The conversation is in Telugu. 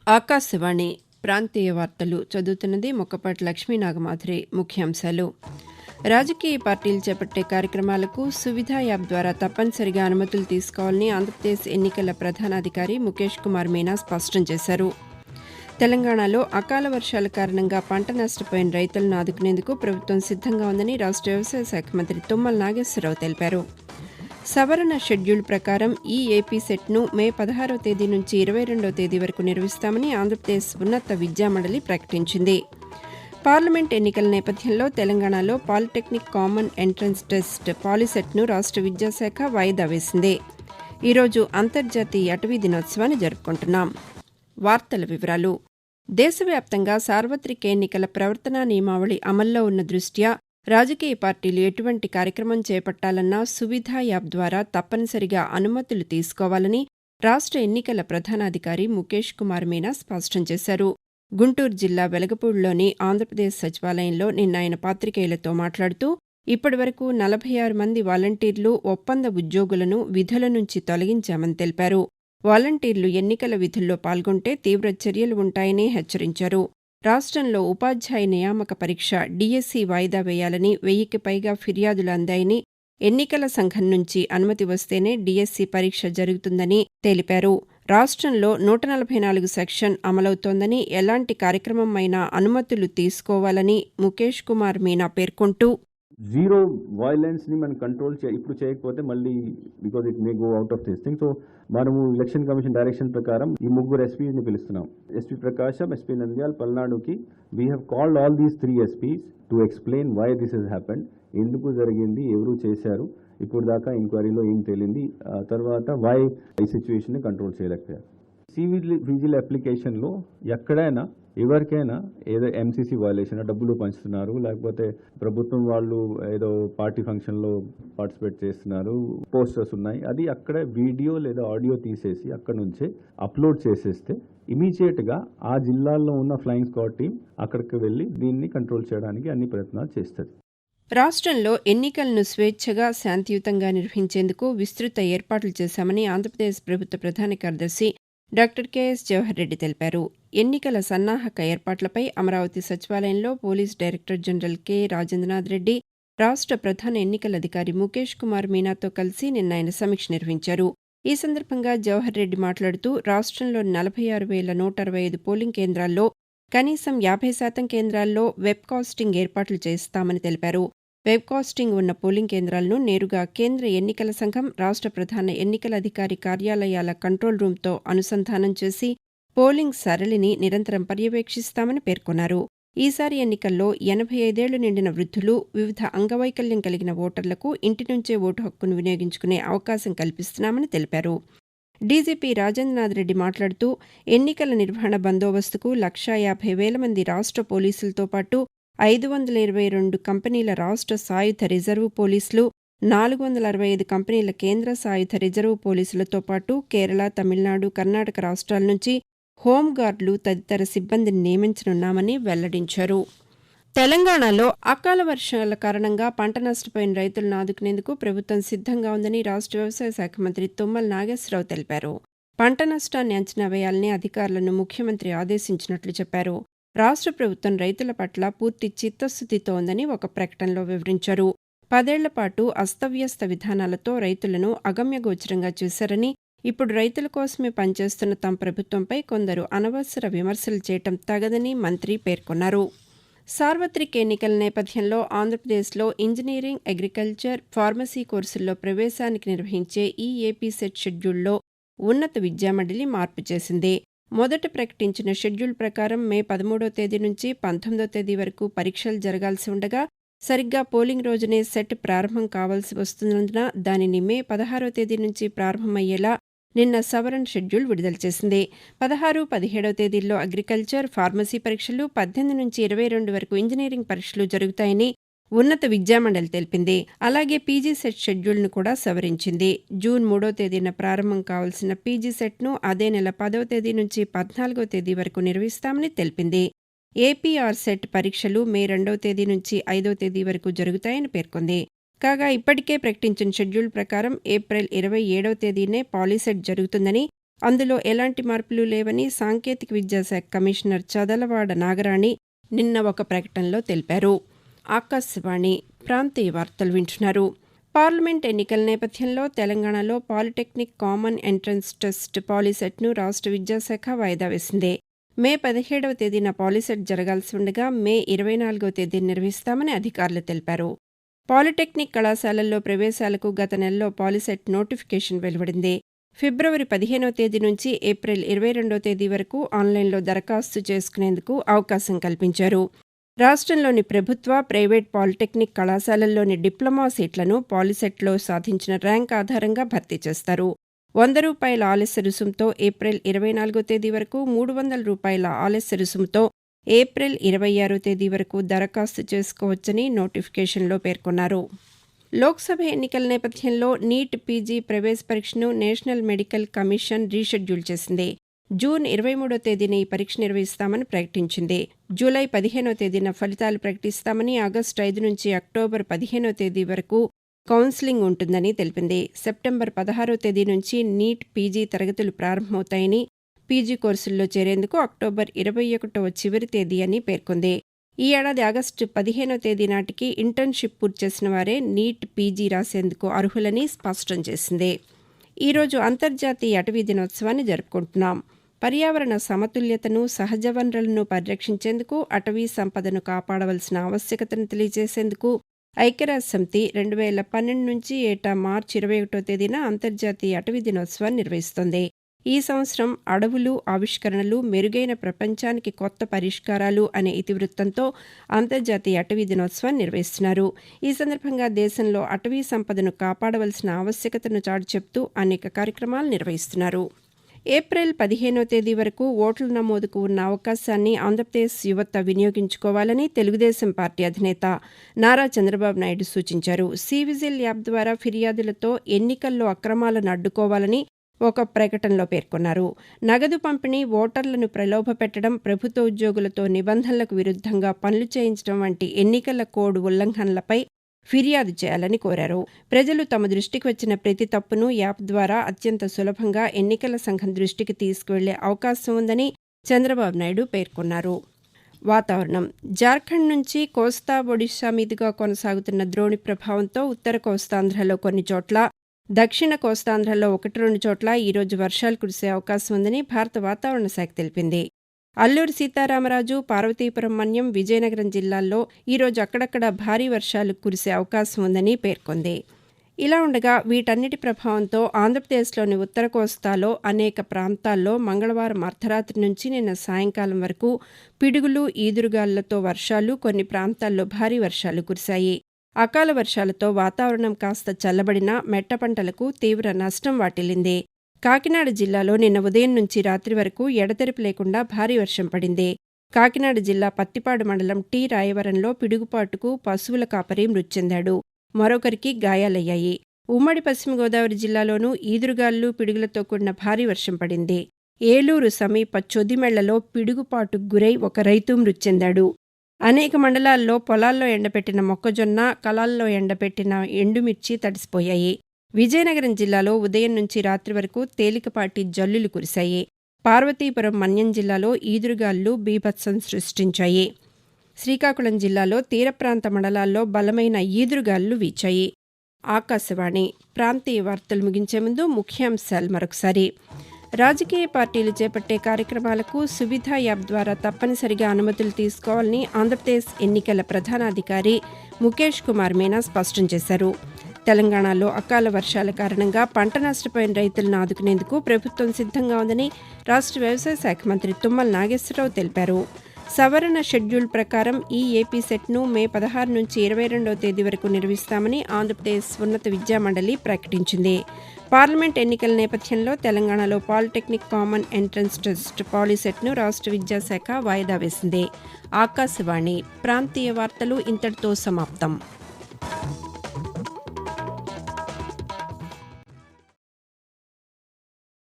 ఆకాశవాణి ప్రాంతీయ వార్తలు చదువుతున్నది మొక్కపాటి లక్ష్మీనాగమాధురి. ముఖ్యాంశాలు: రాజకీయ పార్టీలు చేపట్టే కార్యక్రమాలకు సువిధ యాప్ ద్వారా తప్పనిసరిగా అనుమతులు తీసుకోవాలని ఆంధ్రప్రదేశ్ ఎన్నికల ప్రధానాధికారి ముఖేష్ కుమార్ మీనా స్పష్టం చేశారు. తెలంగాణలో అకాల వర్షాల కారణంగా పంట నష్టపోయిన రైతులను ఆదుకునేందుకు ప్రభుత్వం సిద్దంగా ఉందని రాష్ట్ర వ్యవసాయ శాఖ మంత్రి తుమ్మల నాగేశ్వరరావు తెలిపారు. సవరణ షెడ్యూల్ ప్రకారం ఈ ఏపీ సెట్ను మే 16వ తేదీ నుంచి 22వ తేదీ వరకు నిర్వహిస్తామని ఆంధ్రప్రదేశ్ ఉన్నత విద్యామండలి ప్రకటించింది. పార్లమెంట్ ఎన్నికల నేపథ్యంలో తెలంగాణలో పాలిటెక్నిక్ కామన్ ఎంట్రన్స్ టెస్ట్ పాలిసెట్ను రాష్ట్ర విద్యాశాఖ వాయిదా వేసింది. ఈరోజు అంతర్జాతీయ అటవీ దినోత్సవాన్ని జరుపుకుంటున్నాం. వార్తల వివరాలు: దేశవ్యాప్తంగా సార్వత్రిక ఎన్నికల ప్రవర్తనా నియమావళి అమల్లో ఉన్న దృష్ట్యా రాజకీయ పార్టీలు ఎటువంటి కార్యక్రమం చేపట్టాలన్నా సువిధ యాప్ ద్వారా తప్పనిసరిగా అనుమతులు తీసుకోవాలని రాష్ట్ర ఎన్నికల ప్రధానాధికారి ముఖేష్ కుమార్ మీనా స్పష్టం చేశారు. గుంటూరు జిల్లా వెలగపూడిలోని ఆంధ్రప్రదేశ్ సచివాలయంలో నిన్న ఆయన పాతికేయులతో మాట్లాడుతూ ఇప్పటివరకు 46 మంది వాలంటీర్లు, ఒప్పంద ఉద్యోగులను విధుల నుంచి తొలగించామని తెలిపారు. వాలంటీర్లు ఎన్నికల విధుల్లో పాల్గొంటే తీవ్ర చర్యలు ఉంటాయని హెచ్చరించారు. రాష్ట్రంలో ఉపాధ్యాయ నియామక పరీక్ష డీఎస్సీ వాయిదా వేయాలని 1000కి పైగా ఫిర్యాదులు అందాయని, ఎన్నికల సంఘం నుంచి అనుమతి వస్తేనే డీఎస్సీ పరీక్ష జరుగుతుందని తెలిపారు. రాష్ట్రంలో 144 సెక్షన్ అమలవుతోందని, ఎలాంటి కార్యక్రమం అయినా అనుమతులు తీసుకోవాలని ముఖేష్ కుమార్ మీనా పేర్కొంటూ, జీరో వైలెన్స్ ని మనం కంట్రోల్ ఇప్పుడు చేయకపోతే మళ్ళీ because it may go out of this thing. So మనము ఎలక్షన్ కమిషన్ డైరెక్షన్ ప్రకారం ఈ ముగ్గురు ఎస్పీస్ ని పిలుస్తున్నాం. ఎస్పీ ప్రకాశం, ఎస్పీ నంద్యాల్, పల్నాడుకి we have called all these 3 SPs to explain why this has happened, ఎందుకు జరిగింది, ఎవరు చేశారు, ఇప్పుడు దాకా ఎంక్వైరీలో ఏం తేలింది, తర్వాత వై ఈ సిచ్యువేషన్ ని కంట్రోల్ చేయలేకపోయారు. సివిజిల్ అప్లికేషన్లో ఎక్కడైనా ఎవరికైనా ఏదో ఎంసీసీ వయలేషన్, డబ్బులు పంచుతున్నారు, లేకపోతే ప్రభుత్వం వాళ్ళు ఏదో పార్టీ ఫంక్షన్లో పార్టిసిపేట్ చేస్తున్నారు, పోస్టర్స్ ఉన్నాయి, అది అక్కడ వీడియో లేదా ఆడియో తీసేసి అక్కడ నుంచే అప్లోడ్ చేసేస్తే ఇమీడియట్గా ఆ జిల్లాల్లో ఉన్న ఫ్లయింగ్ స్క్వాడ్ టీం అక్కడికి వెళ్ళి దీన్ని కంట్రోల్ చేయడానికి అన్ని ప్రయత్నాలు చేస్తుంది. రాష్ట్రంలో ఎన్నికలను స్వేచ్ఛగా, శాంతియుతంగా నిర్వహించేందుకు విస్తృత ఏర్పాట్లు చేశామని ఆంధ్రప్రదేశ్ ప్రభుత్వ ప్రధాన కార్యదర్శి డాక్టర్ కెఎస్ జవహర్ రెడ్డి తెలిపారు. ఎన్నికల సన్నాహక ఏర్పాట్లపై అమరావతి సచివాలయంలో police director general K Rajendranath Reddy, రాష్ట్ర ప్రధాన ఎన్నికల అధికారి ముఖేష్ కుమార్ మీనాతో కలిసి నిన్న ఆయన సమీక్ష నిర్వహించారు. ఈ సందర్భంగా జవహర్ రెడ్డి మాట్లాడుతూ రాష్ట్రంలోని 46,165 పోలింగ్ కేంద్రాల్లో కనీసం 50% కేంద్రాల్లో వెబ్ కాస్టింగ్ ఏర్పాట్లు చేస్తామని తెలిపారు. వెబ్ కాస్టింగ్ ఉన్న పోలింగ్ కేంద్రాలను నేరుగా కేంద్ర ఎన్నికల సంఘం, రాష్ట్ర ప్రధాన ఎన్నికల అధికారి కార్యాలయాల కంట్రోల్ రూమ్తో అనుసంధానం చేసి పోలింగ్ సరళిని నిరంతరం పర్యవేక్షిస్తామని పేర్కొన్నారు. ఈసారి ఎన్నికల్లో 85 ఏళ్లు నిండిన వృద్ధులు, వివిధ అంగవైకల్యం కలిగిన ఓటర్లకు ఇంటి నుంచే ఓటు హక్కును వినియోగించుకునే అవకాశం కల్పిస్తున్నామని తెలిపారు. డీజీపీ రాజేంద్రనాథ్ రెడ్డి మాట్లాడుతూ ఎన్నికల నిర్వహణ బందోబస్తుకు 150,000 మంది రాష్ట్ర పోలీసులతో పాటు 522 కంపెనీల రాష్ట్ర సాయుధ రిజర్వు పోలీసులు, 465 కంపెనీల కేంద్ర సాయుధ రిజర్వు పోలీసులతో పాటు కేరళ, తమిళనాడు, కర్ణాటక రాష్ట్రాల నుంచి హోంగార్డులు తదితర సిబ్బందిని నియమించనున్నామని వెల్లడించారు. తెలంగాణలో అకాల వర్షాల కారణంగా పంట నష్టపోయిన రైతులను ఆదుకునేందుకు ప్రభుత్వం సిద్దంగా ఉందని రాష్ట్ర వ్యవసాయ శాఖ మంత్రి తుమ్మల నాగేశ్వరరావు తెలిపారు. పంట నష్టాన్ని అంచనా వేయాలని అధికారులను ముఖ్యమంత్రి ఆదేశించినట్లు చెప్పారు. రాష్ట్ర ప్రభుత్వం రైతుల పట్ల పూర్తి చిత్తశుద్దితో ఉందని ఒక ప్రకటనలో వివరించారు. 10 ఏళ్ల పాటు అస్తవ్యస్త విధానాలతో రైతులను అగమ్యగోచరంగా చేశారని, ఇప్పుడు రైతుల కోసమే పనిచేస్తున్న తమ ప్రభుత్వంపై కొందరు అనవసర విమర్శలు చేయటం తగదని మంత్రి పేర్కొన్నారు. సార్వత్రిక ఎన్నికల నేపథ్యంలో ఆంధ్రప్రదేశ్లో ఇంజనీరింగ్, అగ్రికల్చర్, ఫార్మసీ కోర్సుల్లో ప్రవేశానికి నిర్వహించే ఈ ఏపీ సెట్ షెడ్యూల్లో ఉన్నత విద్యామండలి మార్పు చేసింది. మొదట ప్రకటించిన షెడ్యూల్ ప్రకారం మే 13వ తేదీ నుంచి 19వ తేదీ వరకు పరీక్షలు జరగాల్సి ఉండగా, సరిగ్గా పోలింగ్ రోజునే సెట్ ప్రారంభం కావాల్సి వస్తున్నందున దానిని మే 16వ తేదీ నుంచి ప్రారంభమయ్యేలా నిన్న సవరణ షెడ్యూల్ విడుదల చేసింది. 16, 17వ తేదీల్లో అగ్రికల్చర్, ఫార్మసీ పరీక్షలు, 18 నుంచి 22 వరకు ఇంజనీరింగ్ పరీక్షలు జరుగుతాయని ఉన్నత విద్యామండలి తెలిపింది. అలాగే పీజీ సెట్ షెడ్యూల్ను కూడా సవరించింది. జూన్ 3వ తేదీన ప్రారంభం కావాల్సిన పీజీ సెట్ను అదే నెల 10వ తేదీ నుంచి 14వ తేదీ వరకు నిర్వహిస్తామని తెలిపింది. ఏపీఆర్ సెట్ పరీక్షలు మే 2వ తేదీ నుంచి 5వ తేదీ వరకు జరుగుతాయని పేర్కొంది. కాగా ఇప్పటికే ప్రకటించిన షెడ్యూల్ ప్రకారం ఏప్రిల్ 27వ తేదీనే పాలీసెట్ జరుగుతుందని, అందులో ఎలాంటి మార్పులు లేవని సాంకేతిక విద్యాశాఖ కమిషనర్ చదలవాడ నాగరాణి నిన్న ఒక ప్రకటనలో తెలిపారు. ఆకాశవాణి ప్రాంతీయ వార్తలు వింటున్నారు. పార్లమెంట్ ఎన్నికల నేపథ్యంలో తెలంగాణలో పాలిటెక్నిక్ కామన్ ఎంట్రన్స్ టెస్ట్ పాలిసెట్ను రాష్ట్ర విద్యాశాఖ వాయిదా వేసింది. మే 17వ తేదీన పాలిసెట్ జరగాల్సి ఉండగా మే 24వ తేదీన నిర్వహిస్తామని అధికారులు తెలిపారు. పాలిటెక్నిక్ కళాశాలల్లో ప్రవేశాలకు గత నెలలో పాలిసెట్ నోటిఫికేషన్ వెలువడింది. ఫిబ్రవరి 15వ తేదీ నుంచి ఏప్రిల్ 22వ తేదీ వరకు ఆన్లైన్లో దరఖాస్తు చేసుకునేందుకు అవకాశం కల్పించారు. రాష్ట్రంలోని ప్రభుత్వ, ప్రైవేట్ పాలిటెక్నిక్ కళాశాలల్లోని డిప్లొమా సీట్లను పాలిసెట్లో సాధించిన ర్యాంక్ ఆధారంగా భర్తీ చేస్తారు. ₹100 ఆలస్య రుసుంతో ఏప్రిల్ 24వ తేదీ వరకు, ₹300 ఆలస్య రుసుంతో ఏప్రిల్ 26వ తేదీ వరకు దరఖాస్తు చేసుకోవచ్చని నోటిఫికేషన్లో పేర్కొన్నారు. లోక్సభ ఎన్నికల నేపథ్యంలో నీట్ పీజీ ప్రవేశ పరీక్షను నేషనల్ మెడికల్ కమిషన్ రీషెడ్యూల్ చేసింది. జూన్ 23వ తేదీన ఈ పరీక్ష నిర్వహిస్తామని ప్రకటించింది. జూలై 15వ తేదీన ఫలితాలు ప్రకటిస్తామని, ఆగస్టు 5 నుంచి అక్టోబర్ 15వ తేదీ వరకు కౌన్సిలింగ్ ఉంటుందని తెలిపింది. సెప్టెంబర్ 16వ తేదీ నుంచి నీట్ పీజీ తరగతులు ప్రారంభమవుతాయని, పీజీ కోర్సుల్లో చేరేందుకు అక్టోబర్ 21వ చివరి తేదీ అని పేర్కొంది. ఈ ఏడాది ఆగస్టు 15వ తేదీ నాటికి ఇంటర్న్షిప్ పూర్తి చేసిన వారే నీట్ పీజీ రాసేందుకు అర్హులని స్పష్టం చేసింది. ఈరోజు అంతర్జాతీయ అటవీ దినోత్సవాన్ని జరుపుకుంటున్నాం. పర్యావరణ సమతుల్యతను, సహజ వనరులను పరిరక్షించేందుకు, అటవీ సంపదను కాపాడవలసిన ఆవశ్యకతను తెలియజేసేందుకు ఐక్యరాజ్యసమితి 2012 నుంచి ఏటా మార్చి 21వ తేదీన అంతర్జాతీయ అటవీ దినోత్సవాన్ని నిర్వహిస్తోంది. ఈ సంవత్సరం అడవులు, ఆవిష్కరణలు, మెరుగైన ప్రపంచానికి కొత్త పరిష్కారాలు అనే ఇతివృత్తంతో అంతర్జాతీయ అటవీ దినోత్సవాన్ని నిర్వహిస్తున్నారు. ఈ సందర్భంగా దేశంలో అటవీ సంపదను కాపాడవలసిన ఆవశ్యకతను చాటి చెప్తూ అనేక కార్యక్రమాలు నిర్వహిస్తున్నారు. ఏప్రిల్ 15వ తేదీ వరకు ఓట్ల నమోదుకు ఉన్న అవకాశాన్ని ఆంధ్రప్రదేశ్ యువత వినియోగించుకోవాలని తెలుగుదేశం పార్టీ అధినేత నారా చంద్రబాబు నాయుడు సూచించారు. సివిజిల్ యాప్ ద్వారా ఫిర్యాదులతో ఎన్నికల్లో అక్రమాలను అడ్డుకోవాలని ఒక ప్రకటనలో పేర్కొన్నారు. నగదు పంపిణీ, ఓటర్లను ప్రలోభపెట్టడం, ప్రభుత్వ ఉద్యోగులతో నిబంధనలకు విరుద్ధంగా పనులు చేయించడం వంటి ఎన్నికల కోడ్ ఉల్లంఘనలపై ఫిర్యాదు చేయాలని కోరారు. ప్రజలు తమ దృష్టికి వచ్చిన ప్రతి తప్పును యాప్ ద్వారా అత్యంత సులభంగా ఎన్నికల సంఘం దృష్టికి తీసుకువెళ్లే అవకాశం ఉందని చంద్రబాబు నాయుడు పేర్కొన్నారు. వాతావరణం. జార్ఖండ్ నుంచి కోస్తా, ఒడిశా మీదుగా కొనసాగుతున్న ద్రోణి ప్రభావంతో ఉత్తర కోస్తాంధ్రలో కొన్ని చోట్ల, దక్షిణ కోస్తాంధ్రలో 1-2 చోట్ల ఈరోజు వర్షాలు కురిసే అవకాశం ఉందని భారత వాతావరణ శాఖ తెలిపింది. అల్లూరి సీతారామరాజు, పార్వతీపురం మన్యం, విజయనగరం జిల్లాల్లో ఈరోజు అక్కడక్కడ భారీ వర్షాలు కురిసే అవకాశం ఉందని పేర్కొంది. ఇలా ఉండగా వీటన్నిటి ప్రభావంతో ఆంధ్రప్రదేశ్లోని ఉత్తర కోస్తాలో అనేక ప్రాంతాల్లో మంగళవారం అర్ధరాత్రి నుంచి నిన్న సాయంకాలం వరకు పిడుగులు, ఈదురుగాలులతో వర్షాలు, కొన్ని ప్రాంతాల్లో భారీ వర్షాలు కురిశాయి. అకాల వర్షాలతో వాతావరణం కాస్త చల్లబడినా మెట్ట పంటలకు తీవ్ర నష్టం వాటిల్లింది. కాకినాడ జిల్లాలో నిన్న ఉదయం నుంచి రాత్రి వరకు ఎడతెరిపి లేకుండా భారీ వర్షం పడింది. కాకినాడ జిల్లా పత్తిపాడు మండలం టి రాయవరంలో పిడుగుపాటుకు పశువుల కాపరి మృతి చెందాడు. మరొకరికి గాయాలయ్యాయి. ఉమ్మడి పశ్చిమ గోదావరి జిల్లాలోనూ ఈదురుగాలులు, పిడుగులతో కూడిన భారీ వర్షం పడింది. ఏలూరు సమీప చొదిమెళ్లలో పిడుగుపాటుకు గురై ఒక రైతు మృతి చెందాడు. అనేక మండలాల్లో పొలాల్లో ఎండబెట్టిన మొక్కజొన్న, కలాల్లో ఎండబెట్టిన ఎండుమిర్చి తడిసిపోయాయి. విజయనగరం జిల్లాలో ఉదయం నుంచి రాత్రి వరకు తేలికపాటి జల్లులు కురిశాయి. పార్వతీపురం మన్యం జిల్లాలో ఈదురుగాలులు బీభత్సం సృష్టించాయి. శ్రీకాకుళం జిల్లాలో తీర ప్రాంత మండలాల్లో బలమైన ఈదురుగాలులు వీచాయి. ఆకాశవాణి ప్రాంతీయ వార్తలు ముగించే ముందు ముఖ్యాంశాలు మరొకసారి. రాజకీయ పార్టీలు చేపట్టే కార్యక్రమాలకు సువిధ యాప్ ద్వారా తప్పనిసరిగా అనుమతులు తీసుకోవాలని ఆంధ్రప్రదేశ్ ఎన్నికల ప్రధానాధికారి ముఖేష్ కుమార్ మీనా స్పష్టం చేశారు. తెలంగాణలో అకాల వర్షాల కారణంగా పంట నష్టపోయిన రైతులను ఆదుకునేందుకు ప్రభుత్వం సిద్ధంగా ఉందని రాష్ట్ర వ్యవసాయ శాఖ మంత్రి తుమ్మల నాగేశ్వరరావు తెలిపారు. సవరణ షెడ్యూల్ ప్రకారం ఈ ఏపీ సెట్ను మే 16 నుంచి 22వ తేదీ వరకు నిర్వహిస్తామని ఆంధ్రప్రదేశ్ ఉన్నత విద్యామండలి ప్రకటించింది. పార్లమెంట్ ఎన్నికల నేపథ్యంలో తెలంగాణలో పాలిటెక్నిక్ కామన్ ఎంట్రన్స్ టెస్ట్ పాలిసెట్ను రాష్ట్ర విద్యాశాఖ వాయిదా వేసింది. ఆకాశవాణి ప్రాంతీయ వార్తలు ఇంతటితో సమాప్తం.